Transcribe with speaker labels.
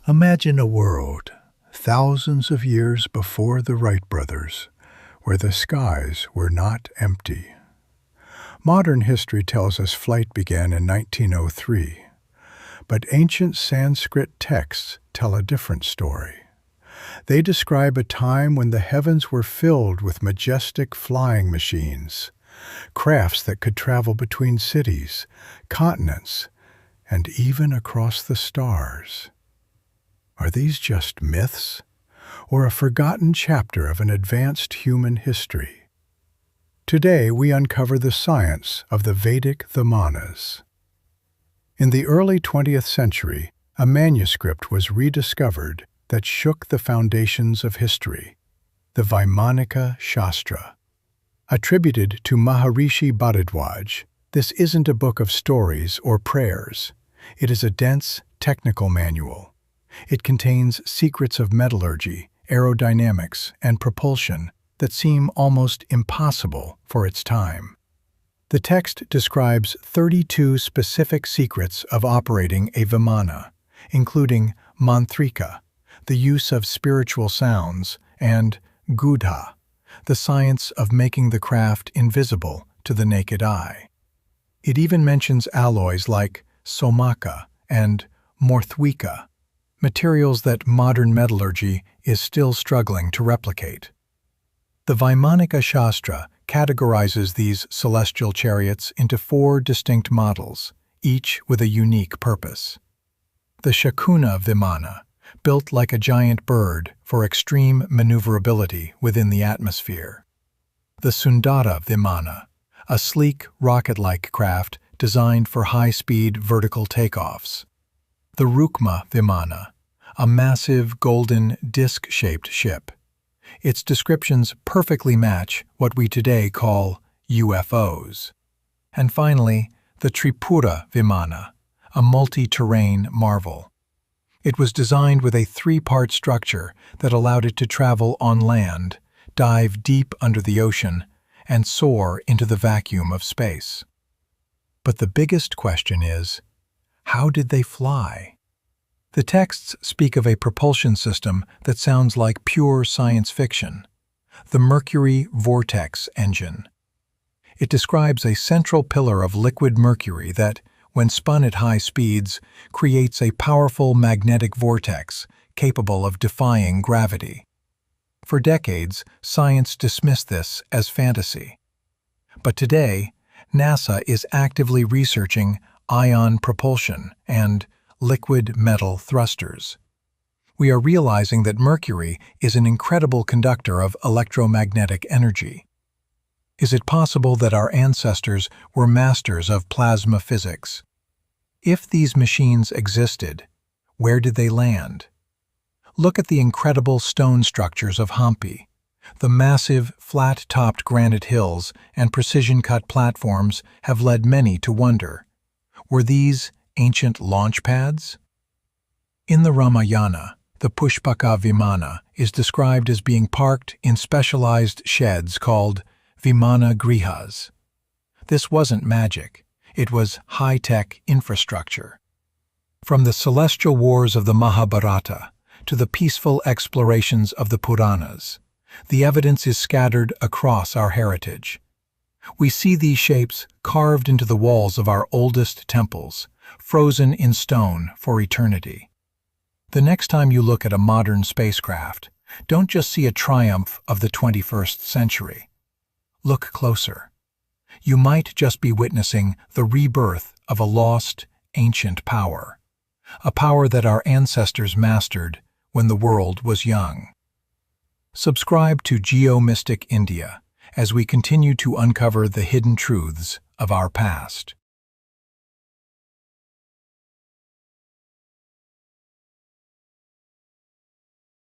Speaker 1: Imagine a world, thousands of years before the Wright brothers, where the skies were not empty. Modern history tells us flight began in 1903, but ancient Sanskrit texts tell a different story. They describe a time when the heavens were filled with majestic flying machines, crafts that could travel between cities, continents, and even across the stars. Are these just myths, or a forgotten chapter of an advanced human history? Today we uncover the science of the Vedic Vimanas. In the early 20th century, a manuscript was rediscovered that shook the foundations of history, the Vymanika Shastra. Attributed to Maharishi Bharadwaj, this isn't a book of stories or prayers. It is a dense, technical manual. It contains secrets of metallurgy, aerodynamics, and propulsion that seem almost impossible for its time. The text describes 32 specific secrets of operating a Vimana, including mantrika, the use of spiritual sounds, and gudha, the science of making the craft invisible to the naked eye. It even mentions alloys like somaka and morthwika, materials that modern metallurgy is still struggling to replicate. The Vymanika Shastra categorizes these celestial chariots into 4 distinct models, each with a unique purpose. The Shakuna Vimana, built like a giant bird for extreme maneuverability within the atmosphere. The Sundara Vimana, a sleek, rocket-like craft designed for high-speed vertical takeoffs. The Rukma Vimana, a massive golden disc-shaped ship. Its descriptions perfectly match what we today call UFOs. And finally, the Tripura Vimana, a multi-terrain marvel. It was designed with a 3-part structure that allowed it to travel on land, dive deep under the ocean, and soar into the vacuum of space. But the biggest question is, how did they fly? The texts speak of a propulsion system that sounds like pure science fiction, the Mercury Vortex Engine. It describes a central pillar of liquid mercury that, when spun at high speeds, creates a powerful magnetic vortex capable of defying gravity. For decades, science dismissed this as fantasy. But today, NASA is actively researching ion propulsion and liquid metal thrusters. We are realizing that Mercury is an incredible conductor of electromagnetic energy. Is it possible that our ancestors were masters of plasma physics? If these machines existed, where did they land? Look at the incredible stone structures of Hampi. The massive, flat-topped granite hills and precision-cut platforms have led many to wonder, were these ancient launch pads? In the Ramayana, the Pushpaka Vimana is described as being parked in specialized sheds called Vimana Grihas. This wasn't magic. It was high-tech infrastructure. From the celestial wars of the Mahabharata to the peaceful explorations of the Puranas, the evidence is scattered across our heritage. We see these shapes carved into the walls of our oldest temples, frozen in stone for eternity. The next time you look at a modern spacecraft, don't just see a triumph of the 21st century. Look closer. You might just be witnessing the rebirth of a lost, ancient power, a power that our ancestors mastered when the world was young. Subscribe to Geo-Mystic India as we continue to uncover the hidden truths of our past.